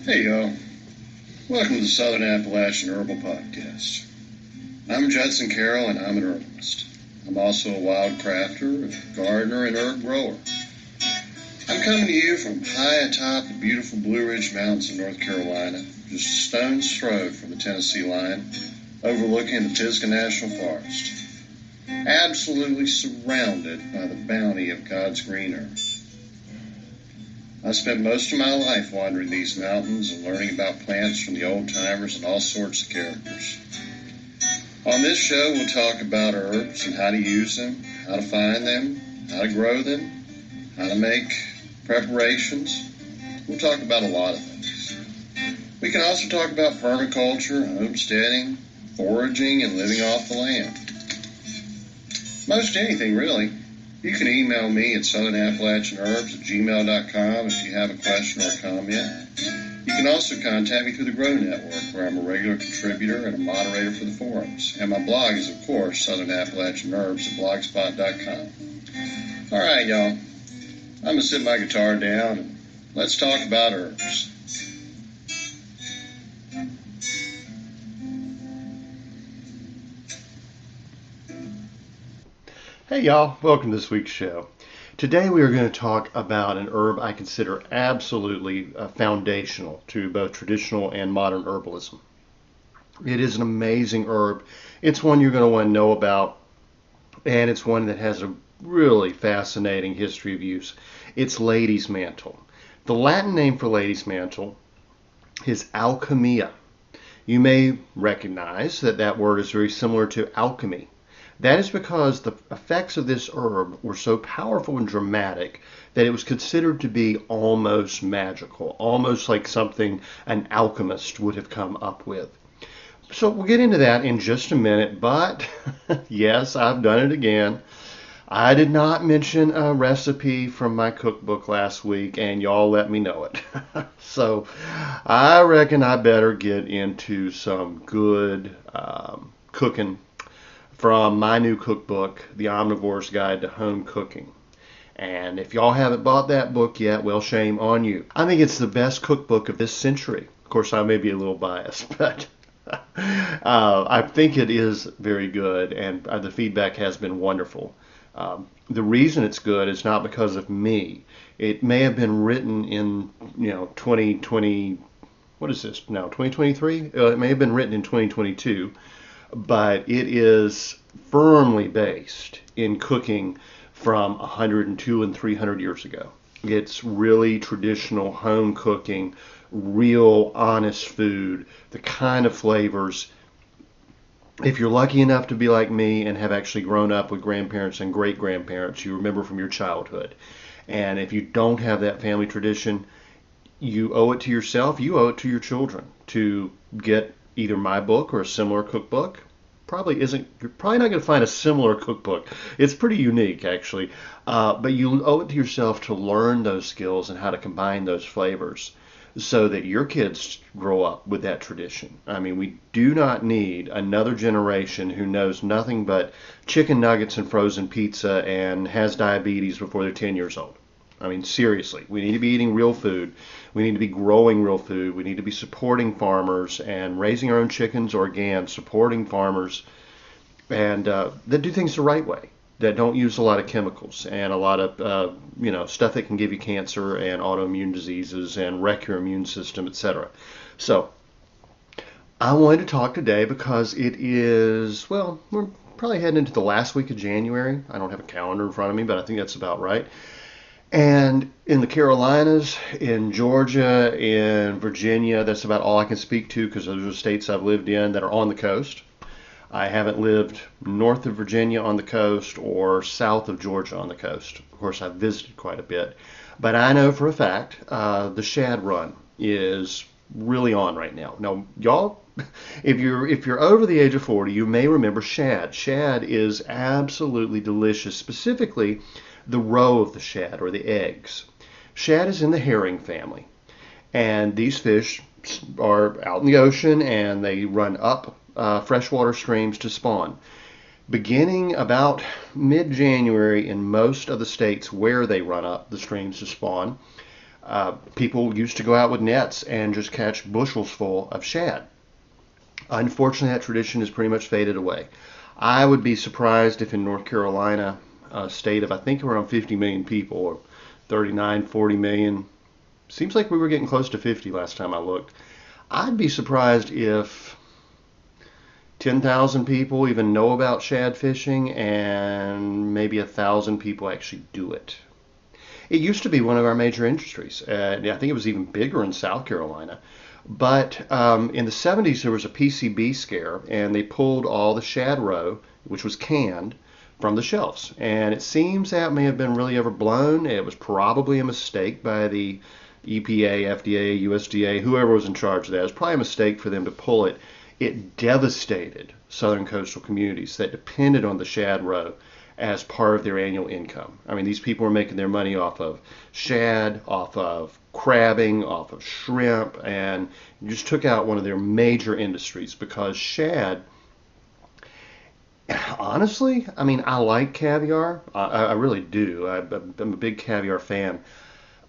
Hey y'all, welcome to the Southern Appalachian Herbal Podcast. I'm Judson Carroll and I'm an herbalist. I'm also a wild crafter, a gardener, and herb grower. I'm coming to you from high atop the beautiful Blue Ridge Mountains of North Carolina, just a stone's throw from the Tennessee line, overlooking the Pisgah National Forest. Absolutely surrounded by the bounty of God's green earth. I spent most of my life wandering these mountains and learning about plants from the old-timers and all sorts of characters. On this show, we'll talk about herbs and how to use them, how to find them, how to grow them, how to make preparations. We'll talk about a lot of things. We can also talk about permaculture, homesteading, foraging, and living off the land. Most anything, really. You can email me at southernappalachianherbs@gmail.com if you have a question or a comment. You can also contact me through the Grow Network, where I'm a regular contributor and a moderator for the forums. And my blog is, of course, southernappalachianherbs@blogspot.com. All right, y'all. I'm going to sit my guitar down and let's talk about herbs. Hey y'all, welcome to this week's show. Today we are going to talk about an herb I consider absolutely foundational to both traditional and modern herbalism. It is an amazing herb. It's one you're going to want to know about, and it's one that has a really fascinating history of use. It's lady's mantle. The Latin name for lady's mantle is alchemia. You may recognize that word is very similar to alchemy. That is because the effects of this herb were so powerful and dramatic that it was considered to be almost magical, almost like something an alchemist would have come up with. So we'll get into that in just a minute, but yes, I've done it again. I did not mention a recipe from my cookbook last week, and y'all let me know it. So I reckon I better get into some good cooking from my new cookbook, The Omnivore's Guide to Home Cooking. And if y'all haven't bought that book yet, well, shame on you. I think it's the best cookbook of this century. Of course, I may be a little biased, but I think it is very good, and the feedback has been wonderful. The reason it's good is not because of me. It may have been written in 2020. What is this now? 2023? It may have been written in 2022. But it is firmly based in cooking from 100 and 200 and 300 years ago. It's really traditional home cooking, real honest food, the kind of flavors. If you're lucky enough to be like me and have actually grown up with grandparents and great-grandparents, you remember from your childhood. And if you don't have that family tradition, you owe it to yourself, you owe it to your children to get either my book or a similar cookbook. You're probably not going to find a similar cookbook. It's pretty unique, actually. But you owe it to yourself to learn those skills and how to combine those flavors so that your kids grow up with that tradition. I mean, we do not need another generation who knows nothing but chicken nuggets and frozen pizza and has diabetes before they're 10 years old. I mean, seriously, we need to be eating real food. We need to be growing real food. We need to be supporting farmers and raising our own chickens organic, supporting farmers and that do things the right way, that don't use a lot of chemicals and a lot of stuff that can give you cancer and autoimmune diseases and wreck your immune system, etc. So I wanted to talk today because it is, well, we're probably heading into the last week of January. I don't have a calendar in front of me, but I think that's about right. And in the Carolinas, in Georgia, in Virginia, that's about all I can speak to because those are the states I've lived in that are on the coast. I haven't lived north of Virginia on the coast or south of Georgia on the coast. Of course, I've visited quite a bit. But I know for a fact the shad run is really on right now. Now, y'all, if you're over the age of 40, you may remember shad. Shad is absolutely delicious, specifically the roe of the shad, or the eggs. Shad is in the herring family, and these fish are out in the ocean and they run up freshwater streams to spawn. Beginning about mid-January in most of the states where they run up the streams to spawn, People used to go out with nets and just catch bushels full of shad. Unfortunately, that tradition has pretty much faded away. I would be surprised if in North Carolina, a state of I think around 50 million people, or 39, 40 million, seems like we were getting close to 50 last time I looked. I'd be surprised if 10,000 people even know about shad fishing and maybe 1,000 people actually do it. It used to be one of our major industries. I think it was even bigger in South Carolina. But in the 70s, there was a PCB scare, and they pulled all the Shad Roe, which was canned, from the shelves. And it seems that may have been really overblown. It was probably a mistake by the EPA, FDA, USDA, whoever was in charge of that. It was probably a mistake for them to pull it. It devastated southern coastal communities that depended on the Shad Roe as part of their annual income. I mean, these people were making their money off of shad, off of crabbing, off of shrimp, and just took out one of their major industries because shad, honestly, I mean, I like caviar. I really do. I'm a big caviar fan.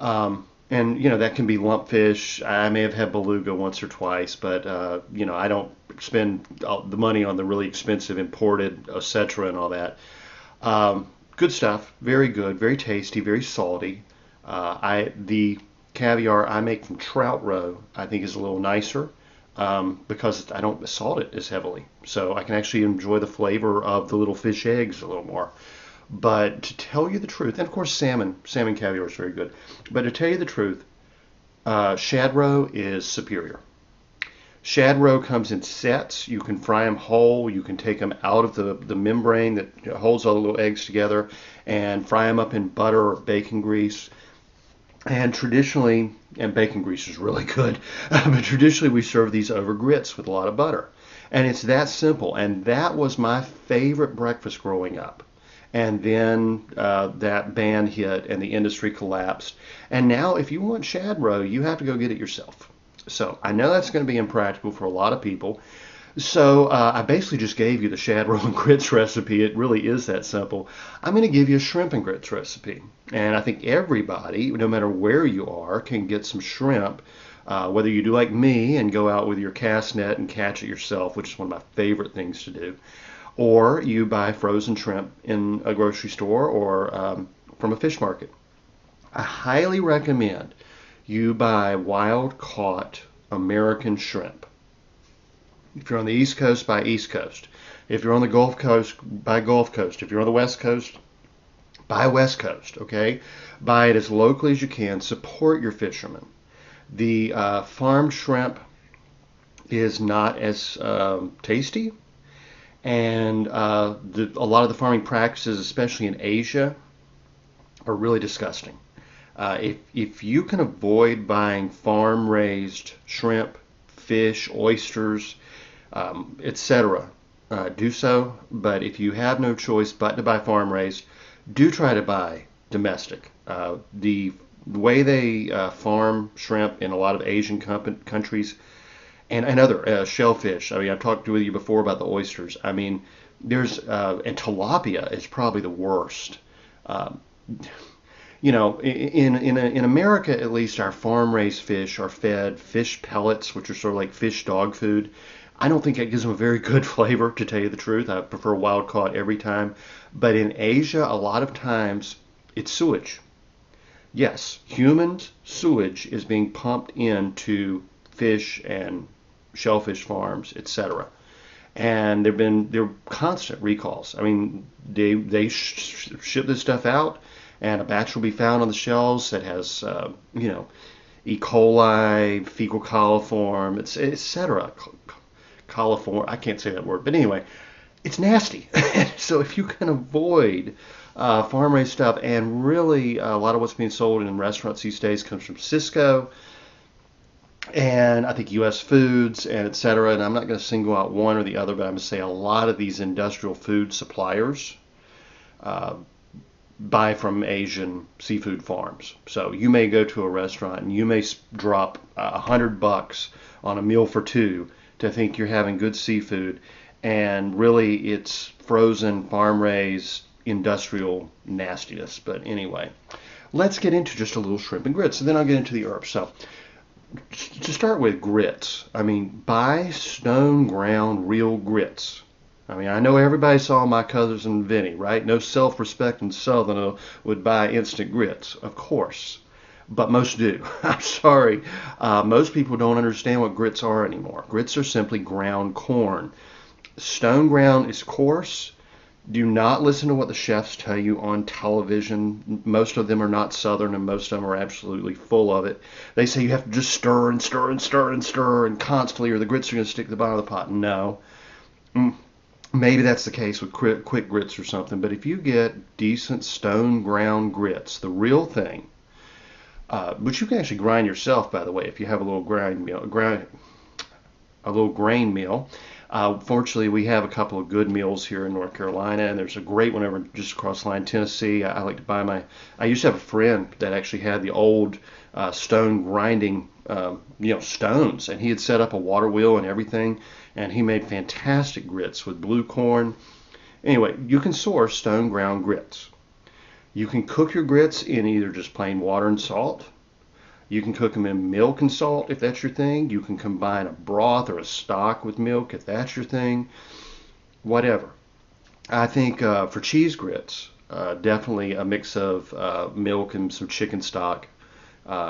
And that can be lumpfish. I may have had beluga once or twice, but I don't spend the money on the really expensive imported etc. and all that. Good stuff, very good, very tasty, very salty. The caviar I make from trout roe I think is a little nicer because I don't salt it as heavily, so I can actually enjoy the flavor of the little fish eggs a little more. But to tell you the truth, and of course salmon caviar is very good, but to tell you the truth, shad roe is superior. Shad Roe comes in sets. You can fry them whole. You can take them out of the membrane that holds all the little eggs together and fry them up in butter or bacon grease. And traditionally, and bacon grease is really good, but traditionally we serve these over grits with a lot of butter. And it's that simple. And that was my favorite breakfast growing up. And then that ban hit and the industry collapsed. And now if you want Shad Roe, you have to go get it yourself. So I know that's going to be impractical for a lot of people. So I basically just gave you the shad roe and grits recipe. It really is that simple. I'm going to give you a shrimp and grits recipe. And I think everybody, no matter where you are, can get some shrimp. Whether you do like me and go out with your cast net and catch it yourself, which is one of my favorite things to do, or you buy frozen shrimp in a grocery store or from a fish market. I highly recommend you buy wild-caught American shrimp. If you're on the East Coast, buy East Coast. If you're on the Gulf Coast, buy Gulf Coast. If you're on the West Coast, buy West Coast, okay? Buy it as locally as you can. Support your fishermen. The farmed shrimp is not as tasty, and a lot of the farming practices, especially in Asia, are really disgusting. If you can avoid buying farm-raised shrimp, fish, oysters, etc., do so. But if you have no choice but to buy farm-raised, do try to buy domestic. The way they farm shrimp in a lot of Asian countries and other shellfish. I mean, I've talked with you before about the oysters. I mean, and tilapia is probably the worst. In America, at least, our farm-raised fish are fed fish pellets, which are sort of like fish dog food. I don't think it gives them a very good flavor, to tell you the truth. I prefer wild caught every time. But in Asia, a lot of times, it's sewage. Yes, human sewage is being pumped into fish and shellfish farms, etc. And there are constant recalls. I mean, they ship this stuff out, and a batch will be found on the shelves that has, E. coli, fecal coliform, etc. Coliform, I can't say that word, but anyway, it's nasty. So if you can avoid farm-raised stuff, and really a lot of what's being sold in restaurants these days comes from Cisco, and I think U.S. Foods, and etc. And I'm not going to single out one or the other, but I'm going to say a lot of these industrial food suppliers buy from Asian seafood farms. So you may go to a restaurant and you may drop $100 on a meal for two to think you're having good seafood, and really it's frozen, farm-raised, industrial nastiness. But anyway, let's get into just a little shrimp and grits, and then I'll get into the herbs. So to start with, grits. I mean, buy stone ground real grits. I mean, I know everybody saw My Cousins and Vinny, right? No self-respecting Southerner would buy instant grits, of course. But most do. I'm sorry. Most people don't understand what grits are anymore. Grits are simply ground corn. Stone ground is coarse. Do not listen to what the chefs tell you on television. Most of them are not Southern, and most of them are absolutely full of it. They say you have to just stir and stir and stir and stir and constantly, or the grits are going to stick to the bottom of the pot. No. Maybe that's the case with quick grits or something, but if you get decent stone ground grits, the real thing, which you can actually grind yourself, by the way, if you have a little a little grain meal. Fortunately, we have a couple of good mills here in North Carolina, and there's a great one over just across the line, Tennessee. I like to buy I used to have a friend that actually had the old stone grinding, stones, and he had set up a water wheel and everything, and he made fantastic grits with blue corn. Anyway, you can source stone ground grits. You can cook your grits in either just plain water and salt. You can cook them in milk and salt if that's your thing. You can combine a broth or a stock with milk if that's your thing. Whatever. I think for cheese grits, definitely a mix of milk and some chicken stock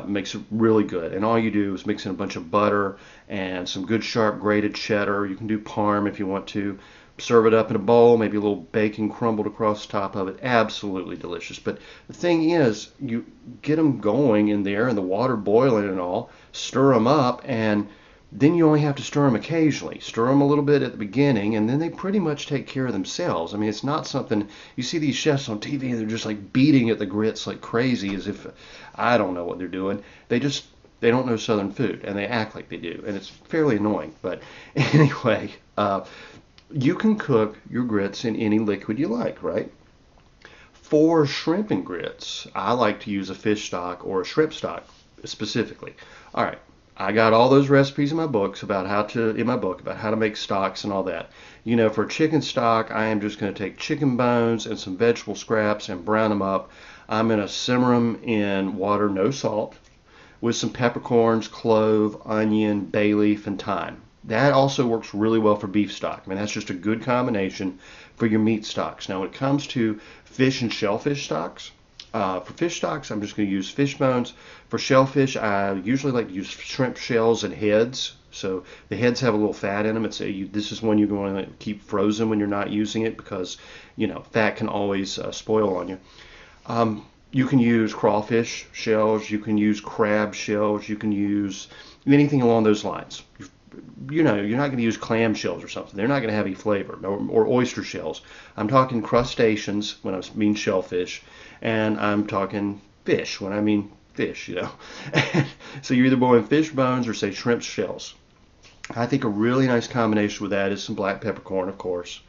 makes it really good. And all you do is mix in a bunch of butter and some good sharp grated cheddar. You can do parm if you want to. Serve it up in a bowl, maybe a little bacon crumbled across the top of it. Absolutely delicious. But the thing is, you get them going in there and the water boiling and all, stir them up, and then you only have to stir them occasionally. Stir them a little bit at the beginning, and then they pretty much take care of themselves. I mean, it's not something, you see these chefs on TV, and they're just like beating at the grits like crazy as if, I don't know what they're doing. They don't know Southern food, and they act like they do, and it's fairly annoying. But anyway, you can cook your grits in any liquid you like, right? For shrimp and grits, I like to use a fish stock or a shrimp stock specifically. All right, I got all those recipes in my book about how to make stocks and all that. For chicken stock, I am just going to take chicken bones and some vegetable scraps and brown them up. I'm going to simmer them in water, no salt, with some peppercorns, clove, onion, bay leaf, and thyme. That also works really well for beef stock. I mean, that's just a good combination for your meat stocks. Now, when it comes to fish and shellfish stocks, for fish stocks, I'm just going to use fish bones. For shellfish, I usually like to use shrimp shells and heads. So the heads have a little fat in them. This is one you're going to keep frozen when you're not using it because, fat can always spoil on you. You can use crawfish shells. You can use crab shells. You can use anything along those lines. You're not going to use clam shells or something. They're not going to have any flavor. Or oyster shells. I'm talking crustaceans when I mean shellfish, and I'm talking fish when I mean fish, So you're either boiling fish bones or, say, shrimp shells. I think a really nice combination with that is some black peppercorn, of course,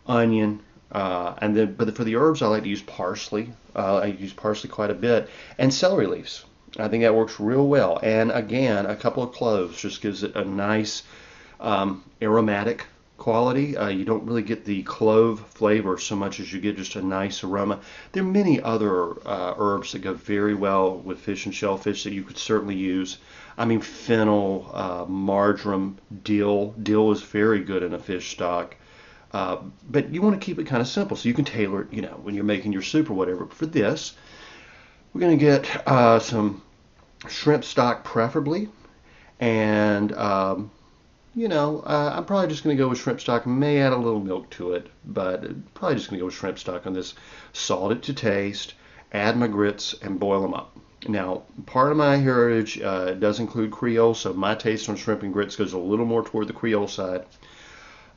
onion, but for the herbs, I like to use parsley. I use parsley quite a bit, and celery leaves. I think that works real well. And again, a couple of cloves just gives it a nice aromatic quality. You don't really get the clove flavor so much as you get just a nice aroma. There are many other herbs that go very well with fish and shellfish that you could certainly use. I mean, fennel, marjoram, dill. Dill is very good in a fish stock. But you want to keep it kind of simple, so you can tailor it, when you're making your soup or whatever. But for this, we're going to get some shrimp stock preferably, and I'm probably just going to go with shrimp stock. May add a little milk to it, but probably just going to go with shrimp stock on this. Salt it to taste, add my grits, and boil them up. Now, part of my heritage does include Creole, so my taste on shrimp and grits goes a little more toward the Creole side.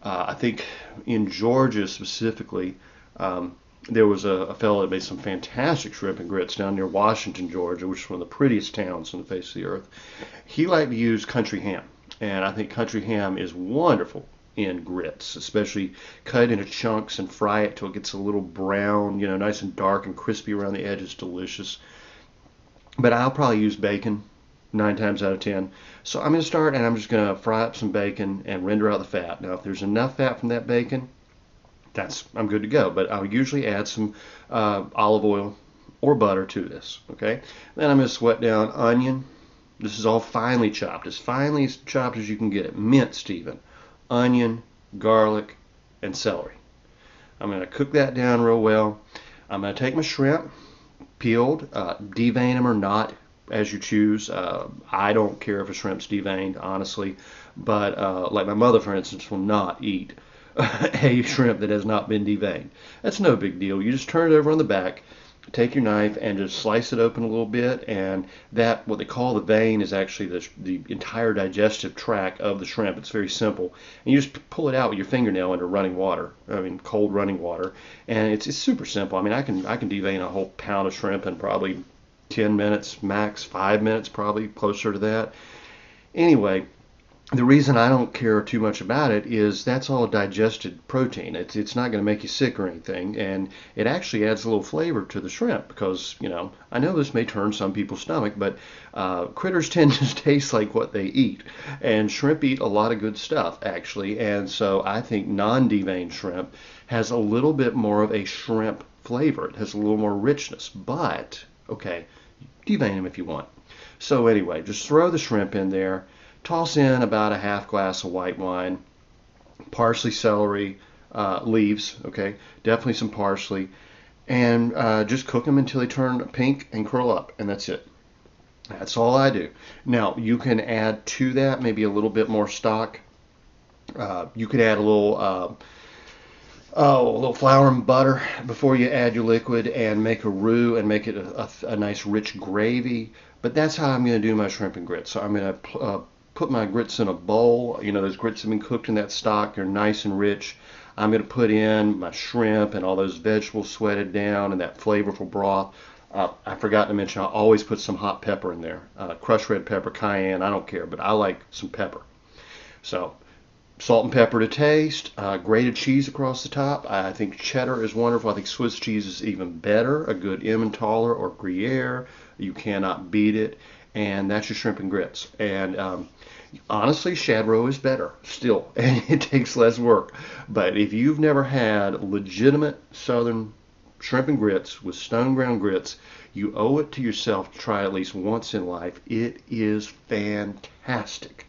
I think in Georgia specifically, there was a fellow that made some fantastic shrimp and grits down near Washington, Georgia, which is one of the prettiest towns on the face of the earth. He liked to use country ham, and I think country ham is wonderful in grits, especially cut into chunks and fry it till it gets a little brown, nice and dark and crispy around the edges. Delicious. But I'll probably use bacon 9 times out of 10. So I'm going to start, and I'm just going to fry up some bacon and render out the fat. Now, if there's enough fat from that bacon, I'm good to go. But I'll usually add some olive oil or butter to this. Okay. Then I'm going to sweat down onion. This is all finely chopped, as finely chopped as you can get it, minced even. Onion, garlic, and celery. I'm going to cook that down real well. I'm going to take my shrimp, peeled, devein them or not, as you choose. I don't care if a shrimp's deveined, honestly, but like my mother, for instance, will not eat a shrimp that has not been deveined. That's no big deal. You just turn it over on the back, take your knife and just slice it open a little bit, and that, what they call the vein, is actually the entire digestive tract of the shrimp. It's very simple, and you just pull it out with your fingernail under running water. I mean, cold running water, and it's super simple. I mean, I can devein a whole pound of shrimp in probably 10 minutes max, 5 minutes probably, closer to that. Anyway, the reason I don't care too much about it is that's all digested protein. It's not going to make you sick or anything, and it actually adds a little flavor to the shrimp because, I know this may turn some people's stomach, but critters tend to taste like what they eat, and shrimp eat a lot of good stuff actually, and so I think non-deveined shrimp has a little bit more of a shrimp flavor. It has a little more richness, but okay, devein them if you want. So anyway, just throw the shrimp in there. Toss in about a half glass of white wine, parsley, celery, leaves, okay, definitely some parsley, and just cook them until they turn pink and curl up, and that's it. That's all I do. Now, you can add to that maybe a little bit more stock. You could add a little flour and butter before you add your liquid and make a roux and make it a nice rich gravy. But that's how I'm going to do my shrimp and grits. So I'm going to put my grits in a bowl. Those grits have been cooked in that stock. They're nice and rich. I'm going to put in my shrimp and all those vegetables sweated down and that flavorful broth. I forgot to mention, I always put some hot pepper in there. Crushed red pepper, cayenne, I don't care, but I like some pepper. So salt and pepper to taste, grated cheese across the top. I think cheddar is wonderful. I think Swiss cheese is even better. A good Emmentaler or Gruyere. You cannot beat it. And that's your shrimp and grits. And honestly, Shad Roe is better still, and it takes less work. But if you've never had legitimate southern shrimp and grits with stone ground grits, you owe it to yourself to try at least once in life. It is fantastic.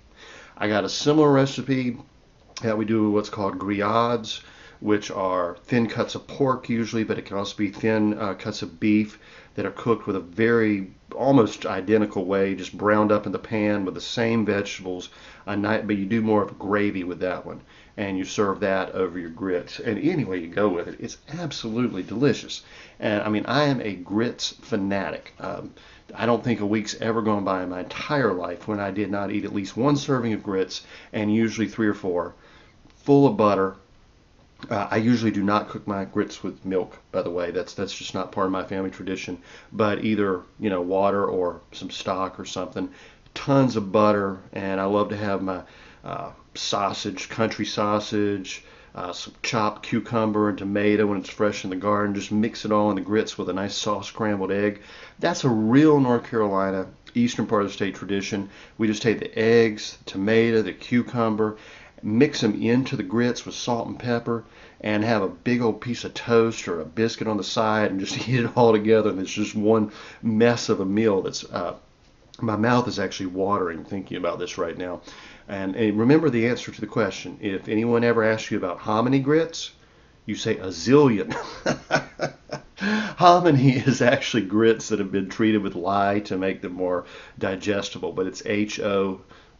I got a similar recipe that we do what's called grillades, which are thin cuts of pork usually, but it can also be thin cuts of beef that are cooked with a very almost identical way, just browned up in the pan with the same vegetables, but you do more of a gravy with that one, and you serve that over your grits. And any way you go with it, it's absolutely delicious. And I mean, I am a grits fanatic. I don't think a week's ever gone by in my entire life when I did not eat at least one serving of grits, and usually 3 or 4, full of butter. I usually do not cook my grits with milk, by the way. That's just not part of my family tradition. But either water or some stock or something. Tons of butter, and I love to have my sausage, country sausage, some chopped cucumber and tomato when it's fresh in the garden. Just mix it all in the grits with a nice soft scrambled egg. That's a real North Carolina, eastern part of the state tradition. We just take the eggs, the tomato, the cucumber, mix them into the grits with salt and pepper, and have a big old piece of toast or a biscuit on the side and just eat it all together. And it's just one mess of a meal that's my mouth is actually watering thinking about this right now. And remember the answer to the question. If anyone ever asks you about hominy grits, you say a zillion. Hominy is actually grits that have been treated with lye to make them more digestible, but it's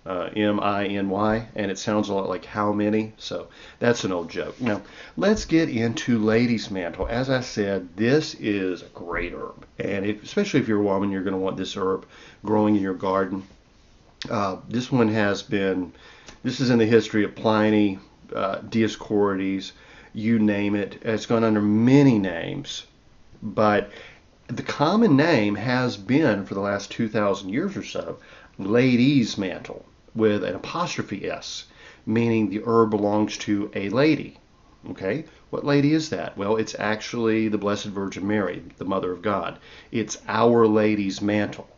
Hominy, and it sounds a lot like how many, so that's an old joke. Now, let's get into Ladies' Mantle. As I said, this is a great herb, and especially if you're a woman, you're going to want this herb growing in your garden. This is in the history of Pliny, Dioscorides, you name it. It's gone under many names, but the common name has been, for the last 2,000 years or so, Ladies' Mantle, with an apostrophe S, meaning the herb belongs to a lady. Okay, what lady is that? Well, it's actually the Blessed Virgin Mary, the Mother of God. It's Our Lady's Mantle.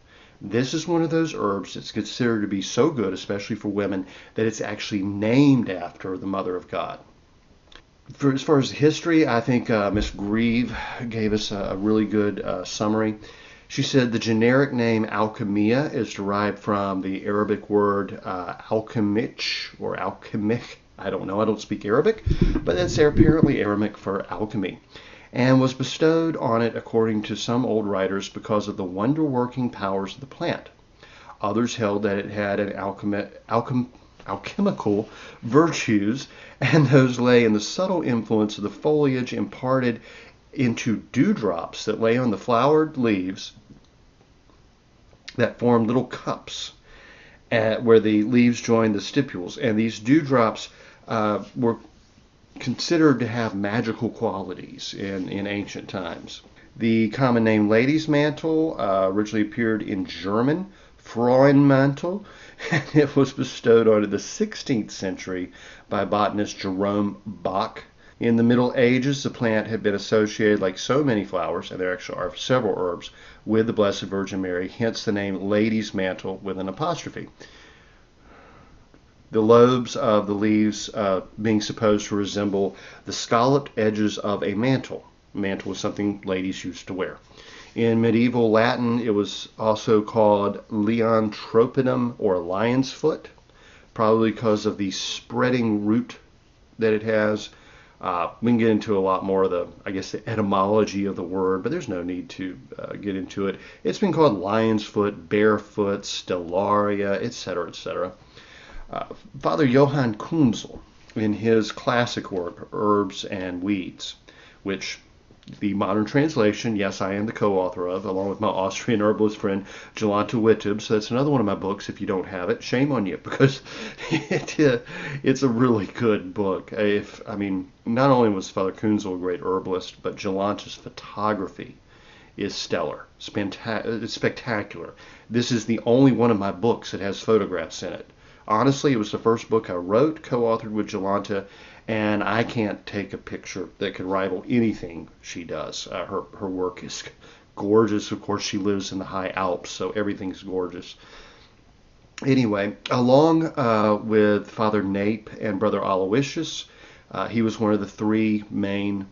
This is one of those herbs that's considered to be so good, especially for women, that it's actually named after the Mother of God. As far as history, I think Miss Grieve gave us a really good summary. She said the generic name alchemia is derived from the Arabic word alchemich or alchemic. I don't know, I don't speak Arabic, but that's apparently Aramaic for alchemy, and was bestowed on it according to some old writers because of the wonder-working powers of the plant. Others held that it had an alchemical virtues, and those lay in the subtle influence of the foliage imparted into dewdrops that lay on the flowered leaves that formed little cups where the leaves joined the stipules. And these dewdrops were considered to have magical qualities in ancient times. The common name lady's mantle originally appeared in German, Frauenmantel, and it was bestowed on it in the 16th century by botanist Jerome Bach. In the Middle Ages, the plant had been associated, like so many flowers, and there actually are several herbs, with the Blessed Virgin Mary, hence the name lady's mantle with an apostrophe. The lobes of the leaves being supposed to resemble the scalloped edges of a mantle. Mantle was something ladies used to wear. In medieval Latin, it was also called Leontropinum or lion's foot, probably because of the spreading root that it has. We can get into a lot more of the etymology of the word, but there's no need to get into it. It's been called lion's foot, barefoot, stellaria, etc., etc. Father Johann Kunzel, in his classic work, Herbs and Weeds, which the modern translation, yes, I am the co-author of, along with my Austrian herbalist friend, Jolanta Wittub. So that's another one of my books. If you don't have it, shame on you, because it's a really good book. Not only was Father Kunzel a great herbalist, but Jolanta's photography is stellar. It's spectacular. This is the only one of my books that has photographs in it. Honestly, it was the first book I wrote, co-authored with Jolanta, and I can't take a picture that could rival anything she does. Her work is gorgeous. Of course, she lives in the high Alps, so everything's gorgeous. Anyway, along with Father Nape and Brother Aloysius, he was one of the three main,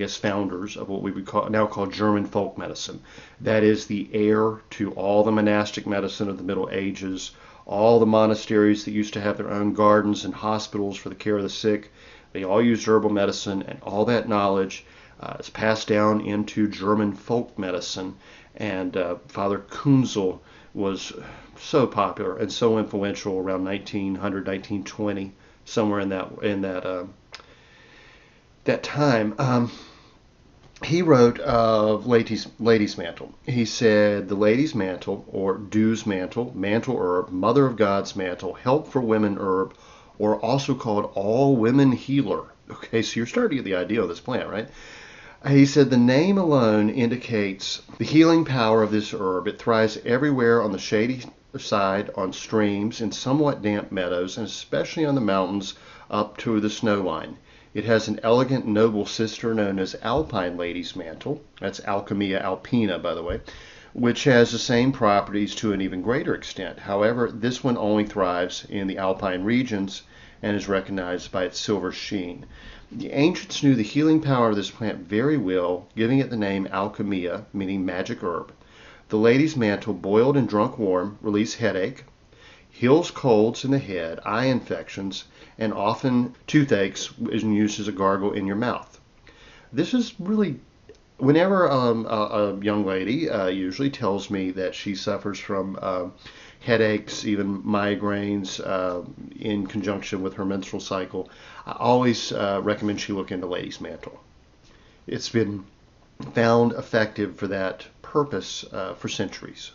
founders of what we would now call German folk medicine. That is the heir to all the monastic medicine of the Middle Ages, all the monasteries that used to have their own gardens and hospitals for the care of the sick. They all used herbal medicine, and all that knowledge is passed down into German folk medicine. And Father Kunzel was so popular and so influential around 1900, 1920, somewhere in that time. He wrote of lady's mantle. He said the lady's mantle, or dew's mantle, mantle herb, mother of God's mantle, help for women herb, or also called all women healer. Okay, so you're starting to get the idea of this plant, right? He said the name alone indicates the healing power of this herb. It thrives everywhere on the shady side, on streams, in somewhat damp meadows, and especially on the mountains up to the snow line. It has an elegant, noble sister known as Alpine Lady's Mantle. That's Alchemia alpina, by the way, which has the same properties to an even greater extent. However, this one only thrives in the alpine regions and is recognized by its silver sheen. The ancients knew the healing power of this plant very well, giving it the name Alchemia, meaning magic herb. The lady's mantle, boiled and drunk warm, relieves headache, heals colds in the head, eye infections, and often toothaches is used as a gargle in your mouth. This is really, whenever a young lady usually tells me that she suffers from headaches, even migraines, in conjunction with her menstrual cycle, I always recommend she look into lady's mantle. It's been found effective for that purpose for centuries.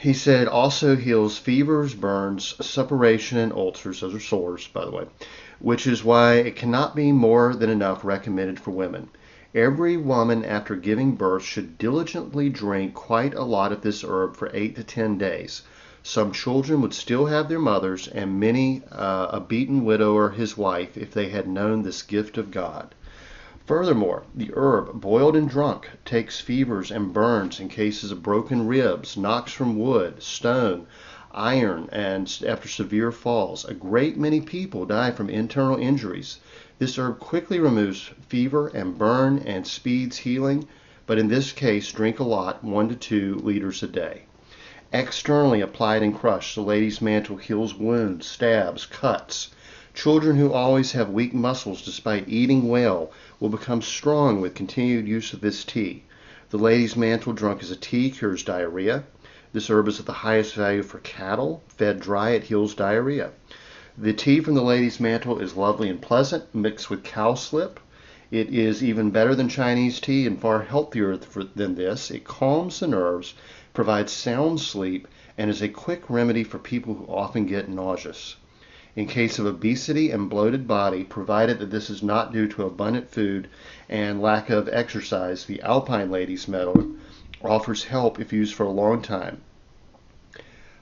He said it also heals fevers, burns, suppuration, and ulcers. Those are sores, by the way, which is why it cannot be more than enough recommended for women. Every woman after giving birth should diligently drink quite a lot of this herb for 8 to 10 days. Some children would still have their mothers, and many a beaten widower his wife, if they had known this gift of God. Furthermore, the herb, boiled and drunk, takes fevers and burns in cases of broken ribs, knocks from wood, stone, iron, and after severe falls. A great many people die from internal injuries. This herb quickly removes fever and burn and speeds healing, but in this case, drink a lot, 1 to 2 liters a day. Externally applied and crushed, the lady's mantle heals wounds, stabs, cuts. Children who always have weak muscles despite eating well will become strong with continued use of this tea. The lady's mantle drunk as a tea cures diarrhea. This herb is of the highest value for cattle. Fed dry, it heals diarrhea. The tea from the lady's mantle is lovely and pleasant, mixed with cowslip. It is even better than Chinese tea and far healthier than this. It calms the nerves, provides sound sleep, and is a quick remedy for people who often get nauseous. In case of obesity and bloated body, provided that this is not due to abundant food and lack of exercise, the Alpine Lady's Mantle offers help if used for a long time.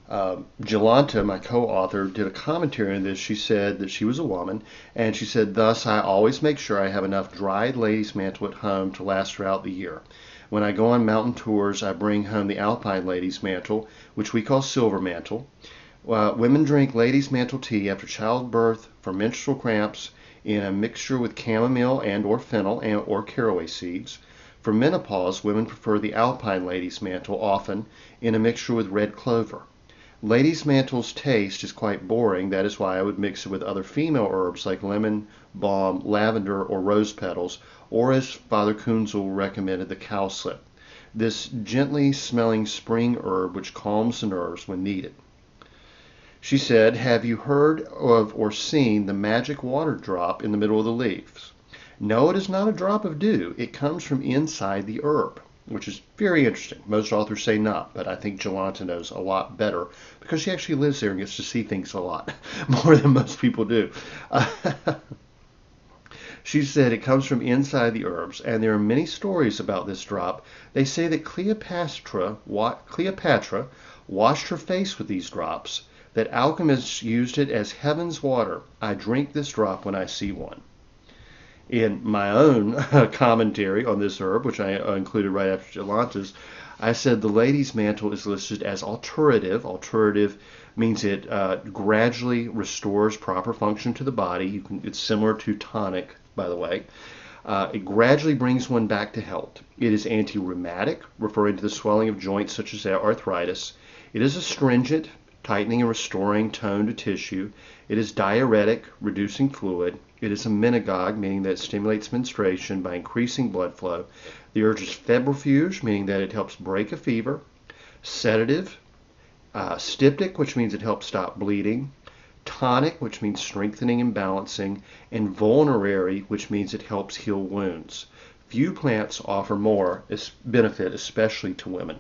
Jolanta, my co-author, did a commentary on this. She said that she was a woman, and she said, thus I always make sure I have enough dried lady's mantle at home to last throughout the year. When I go on mountain tours, I bring home the Alpine Lady's Mantle, which we call Silver Mantle. Women drink lady's mantle tea after childbirth, for menstrual cramps, in a mixture with chamomile and or fennel and or caraway seeds. For menopause, women prefer the Alpine Lady's Mantle, often in a mixture with red clover. Lady's Mantle's taste is quite boring. That is why I would mix it with other female herbs like lemon, balm, lavender, or rose petals, or as Father Kunzel recommended, the cowslip. This gently smelling spring herb which calms the nerves when needed. She said, have you heard of or seen the magic water drop in the middle of the leaves? No, it is not a drop of dew. It comes from inside the herb, which is very interesting. Most authors say not, but I think Jolanta knows a lot better because she actually lives there and gets to see things a lot more than most people do. She said it comes from inside the herbs, and there are many stories about this drop. They say that Cleopatra washed her face with these drops, that alchemists used it as heaven's water. I drink this drop when I see one. In my own commentary on this herb, which I included right after Jolanta's, I said the lady's mantle is listed as alterative. Alterative means it gradually restores proper function to the body. It's similar to tonic, by the way. It gradually brings one back to health. It is anti-rheumatic, referring to the swelling of joints such as arthritis. It is astringent, tightening and restoring tone to tissue. It is diuretic, reducing fluid. It is a menagogue, meaning that it stimulates menstruation by increasing blood flow. The herb is febrifuge, meaning that it helps break a fever. Sedative. Styptic, which means it helps stop bleeding. Tonic, which means strengthening and balancing. And vulnerary, which means it helps heal wounds. Few plants offer more benefit, especially to women.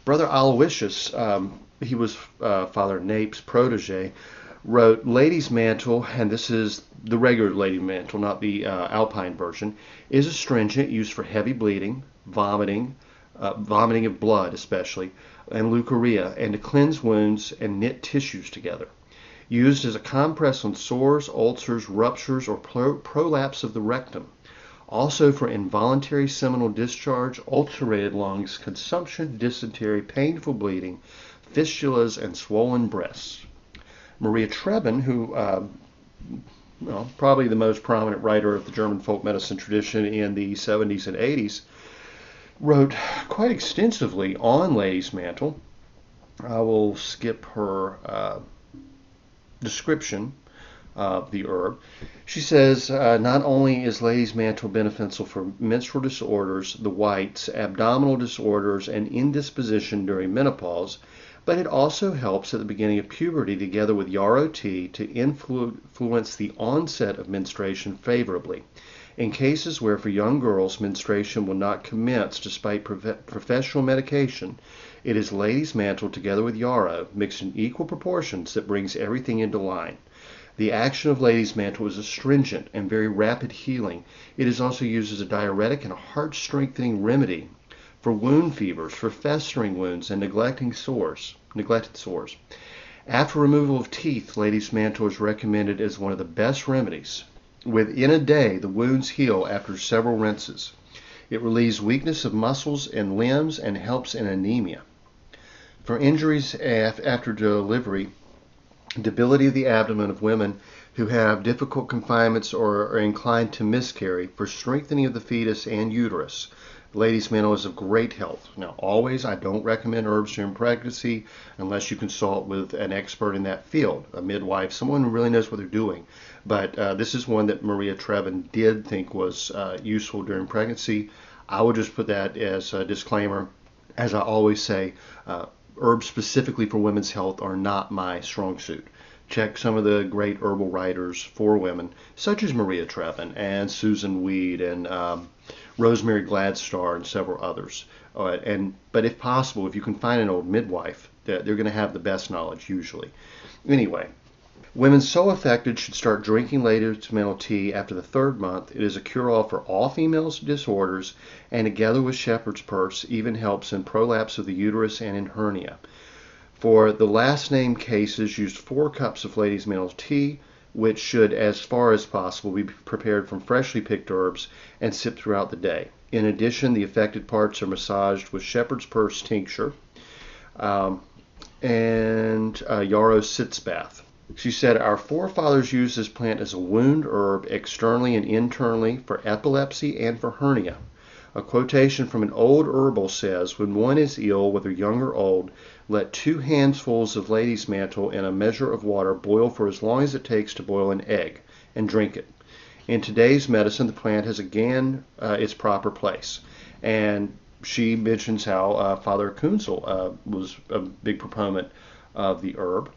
Brother Aloysius, he was Father Nape's protege, wrote Lady's Mantle, and this is the regular Lady Mantle, not the Alpine version, is astringent, used for heavy bleeding, vomiting of blood especially, and leukorrhea, and to cleanse wounds and knit tissues together. Used as a compress on sores, ulcers, ruptures, or prolapse of the rectum. Also for involuntary seminal discharge, ulcerated lungs, consumption, dysentery, painful bleeding, fistulas, and swollen breasts. Maria Trebin, who probably the most prominent writer of the German folk medicine tradition in the 70s and 80s, wrote quite extensively on lady's mantle. I will skip her description of the herb. She says, not only is lady's mantle beneficial for menstrual disorders, the whites, abdominal disorders, and indisposition during menopause, but it also helps at the beginning of puberty together with yarrow tea to influence the onset of menstruation favorably. In cases where for young girls menstruation will not commence despite professional medication, it is lady's mantle together with yarrow mixed in equal proportions that brings everything into line. The action of lady's mantle is astringent and very rapid healing. It is also used as a diuretic and a heart-strengthening remedy for wound fevers, for festering wounds, and neglected sores. After removal of teeth, lady's mantle is recommended as one of the best remedies. Within a day, the wounds heal after several rinses. It relieves weakness of muscles and limbs and helps in anemia. For injuries after delivery, debility of the abdomen of women who have difficult confinements or are inclined to miscarry, for strengthening of the fetus and uterus. Ladies' Mantle is of great health. Now, always, I don't recommend herbs during pregnancy unless you consult with an expert in that field, a midwife, someone who really knows what they're doing. But this is one that Maria Trevin did think was useful during pregnancy. I would just put that as a disclaimer. As I always say, herbs specifically for women's health are not my strong suit. Check some of the great herbal writers for women, such as Maria Trevin and Susan Weed and Rosemary Gladstar and several others. But if possible, if you can find an old midwife, they're going to have the best knowledge usually. Anyway, women so affected should start drinking Ladies' Mantle tea after the 3rd month. It is a cure-all for all females' disorders, and together with shepherd's purse, even helps in prolapse of the uterus and in hernia. For the last named cases, use 4 cups of Ladies' Mantle tea, which should, as far as possible, be prepared from freshly picked herbs and sipped throughout the day. In addition, the affected parts are massaged with shepherd's purse tincture and yarrow sitz bath. She said, our forefathers used this plant as a wound herb externally and internally for epilepsy and for hernia. A quotation from an old herbal says, when one is ill, whether young or old, let 2 handsfuls of Ladies' Mantle in a measure of water boil for as long as it takes to boil an egg, and drink it. In today's medicine, the plant has again its proper place. And she mentions how Father Kunzel was a big proponent of the herb.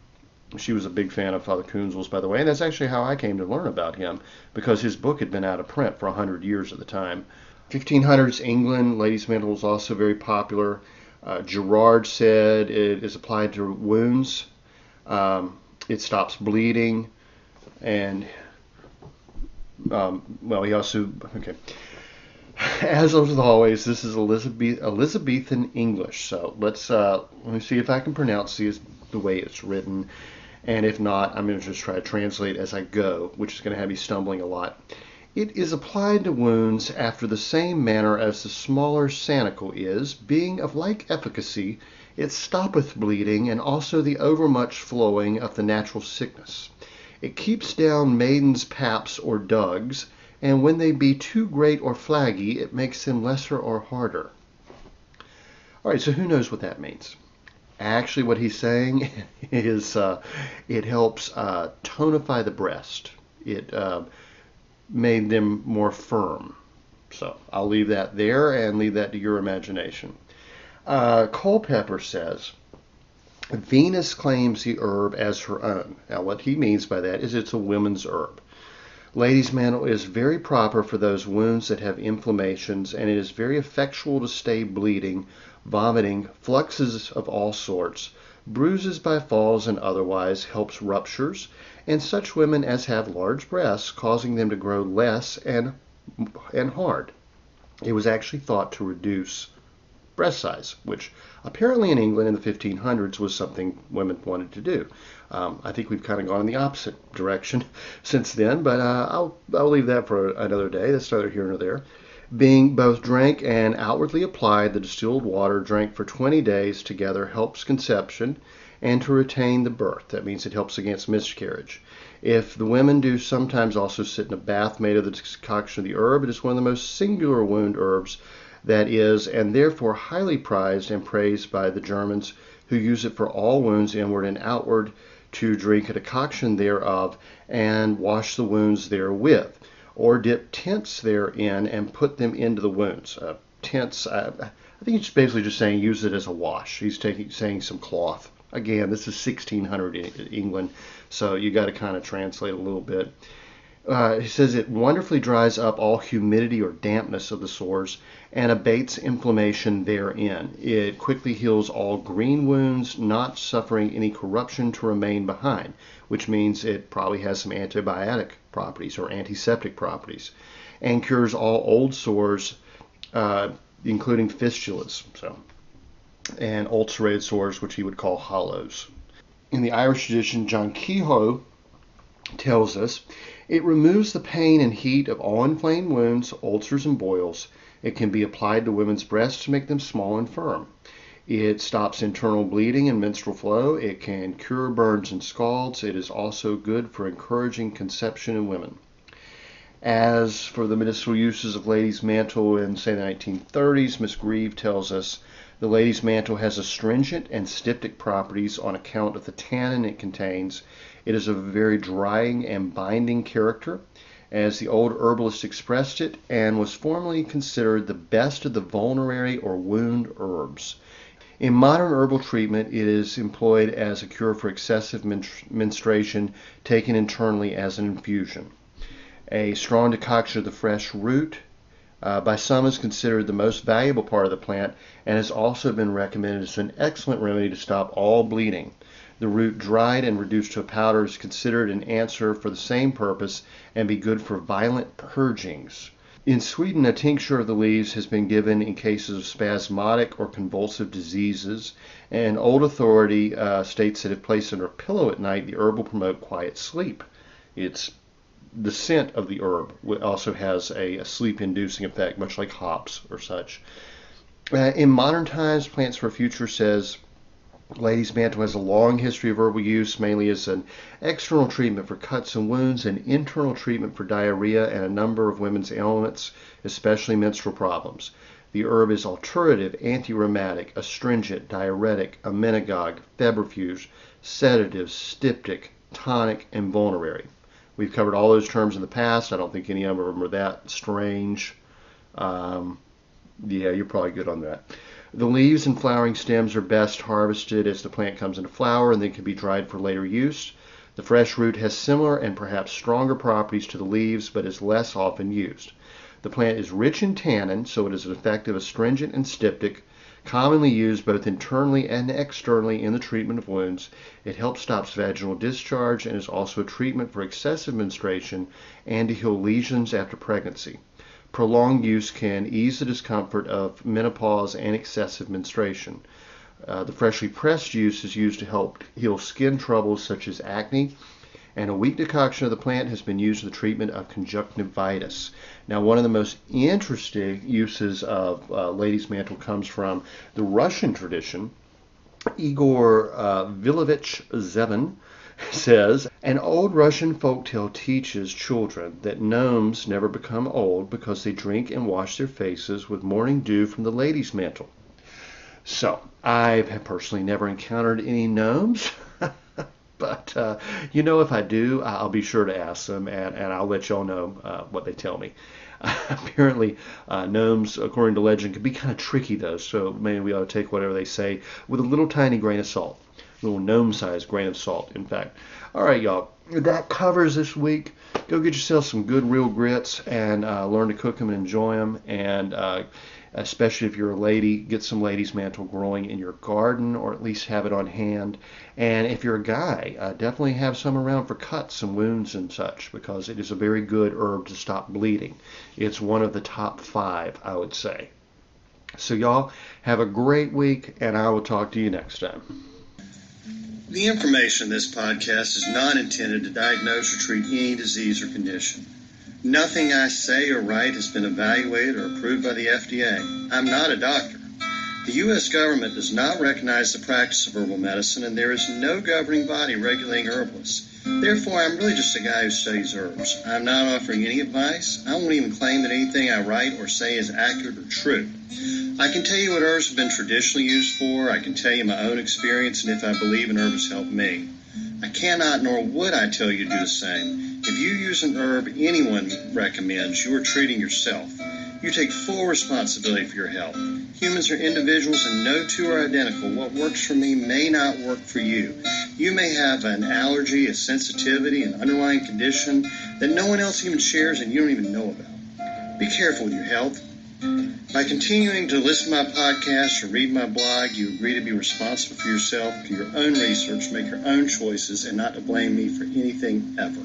She was a big fan of Father Kunzel's, by the way, and that's actually how I came to learn about him, because his book had been out of print for 100 years at the time. 1500s England, Ladies' Mantle was also very popular. Gerard said it is applied to wounds. It stops bleeding, and he also, okay. As always, this is Elizabethan English, so let me see if I can pronounce these the way it's written, and if not, I'm going to just try to translate as I go, which is going to have you stumbling a lot. It is applied to wounds after the same manner as the smaller sanicle is, being of like efficacy. It stoppeth bleeding, and also the overmuch flowing of the natural sickness. It keeps down maidens' paps or dugs, and when they be too great or flaggy, it makes them lesser or harder. All right, so who knows what that means? Actually, what he's saying is it helps tonify the breast. It made them more firm. So I'll leave that there and leave that to your imagination. Culpeper says, Venus claims the herb as her own. Now what he means by that is it's a women's herb. Ladies' Mantle is very proper for those wounds that have inflammations, and it is very effectual to stay bleeding, vomiting, fluxes of all sorts, bruises by falls and otherwise, helps ruptures, and such women as have large breasts, causing them to grow less and hard. It was actually thought to reduce breast size, which apparently in England in the 1500s was something women wanted to do. I think we've kind of gone in the opposite direction since then, but I'll leave that for another day. That's neither here nor there. Being both drank and outwardly applied, the distilled water drank for 20 days together helps conception and to retain the birth. That means it helps against miscarriage. If the women do sometimes also sit in a bath made of the decoction of the herb, it is one of the most singular wound herbs that is, and therefore highly prized and praised by the Germans, who use it for all wounds inward and outward, to drink a decoction thereof and wash the wounds therewith, or dip tents therein and put them into the wounds. Tents, I think he's basically just saying use it as a wash. He's saying some cloth. Again, this is 1600 in England, so you got to kind of translate a little bit. He says it wonderfully dries up all humidity or dampness of the sores and abates inflammation therein. It quickly heals all green wounds, not suffering any corruption to remain behind, which means it probably has some antibiotic properties or antiseptic properties, and cures all old sores, including fistulas, and ulcerated sores, which he would call hollows. In the Irish tradition, John Kehoe tells us, it removes the pain and heat of all inflamed wounds, ulcers, and boils. It can be applied to women's breasts to make them small and firm. It stops internal bleeding and menstrual flow. It can cure burns and scalds. It is also good for encouraging conception in women. As for the medicinal uses of lady's mantle in, say, the 1930s, Miss Grieve tells us the lady's mantle has astringent and styptic properties on account of the tannin it contains. It is of a very drying and binding character, as the old herbalist expressed it, and was formerly considered the best of the vulnerary or wound herbs. In modern herbal treatment, it is employed as a cure for excessive menstruation, taken internally as an infusion. A strong decoction of the fresh root by some is considered the most valuable part of the plant, and has also been recommended as an excellent remedy to stop all bleeding. The root dried and reduced to a powder is considered an answer for the same purpose and be good for violent purgings. In Sweden, a tincture of the leaves has been given in cases of spasmodic or convulsive diseases. An old authority states that if placed under a pillow at night, the herb will promote quiet sleep. The scent of the herb also has a sleep-inducing effect, much like hops or such. In modern times, Plants for Future says lady's mantle has a long history of herbal use, mainly as an external treatment for cuts and wounds, and internal treatment for diarrhea and a number of women's ailments, especially menstrual problems. The herb is alterative, anti-rheumatic, astringent, diuretic, emmenagogue, febrifuge, sedative, styptic, tonic, and vulnerary. We've covered all those terms in the past. I don't think any of them are that strange. Yeah, you're probably good on that. The leaves and flowering stems are best harvested as the plant comes into flower and then can be dried for later use. The fresh root has similar and perhaps stronger properties to the leaves, but is less often used. The plant is rich in tannin, so it is an effective astringent and styptic, commonly used both internally and externally in the treatment of wounds. It helps stop vaginal discharge and is also a treatment for excessive menstruation and to heal lesions after pregnancy. Prolonged use can ease the discomfort of menopause and excessive menstruation. The freshly pressed juice is used to help heal skin troubles such as acne, and a weak decoction of the plant has been used in the treatment of conjunctivitis. Now, one of the most interesting uses of lady's mantle comes from the Russian tradition. Igor Vilovich Zevin says, an old Russian folktale teaches children that gnomes never become old because they drink and wash their faces with morning dew from the lady's mantle. So, I have personally never encountered any gnomes. But, if I do, I'll be sure to ask them, and I'll let y'all know what they tell me. Apparently, gnomes, according to legend, can be kind of tricky, though, so maybe we ought to take whatever they say with a little tiny grain of salt. A little gnome-sized grain of salt, in fact. All right, y'all. That covers this week. Go get yourself some good real grits and learn to cook them and enjoy them. And especially if you're a lady, get some lady's mantle growing in your garden, or at least have it on hand. And if you're a guy, definitely have some around for cuts and wounds and such, because it is a very good herb to stop bleeding. It's one of the top 5, I would say. So y'all have a great week, and I will talk to you next time. The information in this podcast is not intended to diagnose or treat any disease or condition. Nothing I say or write has been evaluated or approved by the FDA. I'm not a doctor. The U.S. government does not recognize the practice of herbal medicine, and there is no governing body regulating herbalists. Therefore, I'm really just a guy who studies herbs. I'm not offering any advice. I won't even claim that anything I write or say is accurate or true. I can tell you what herbs have been traditionally used for. I can tell you my own experience and if I believe an herb has helped me. I cannot nor would I tell you to do the same. If you use an herb anyone recommends, you are treating yourself. You take full responsibility for your health. Humans are individuals and no two are identical. What works for me may not work for you. You may have an allergy, a sensitivity, an underlying condition that no one else even shares and you don't even know about. Be careful with your health. By continuing to listen to my podcast or read my blog, you agree to be responsible for yourself, do your own research, make your own choices, and not to blame me for anything ever.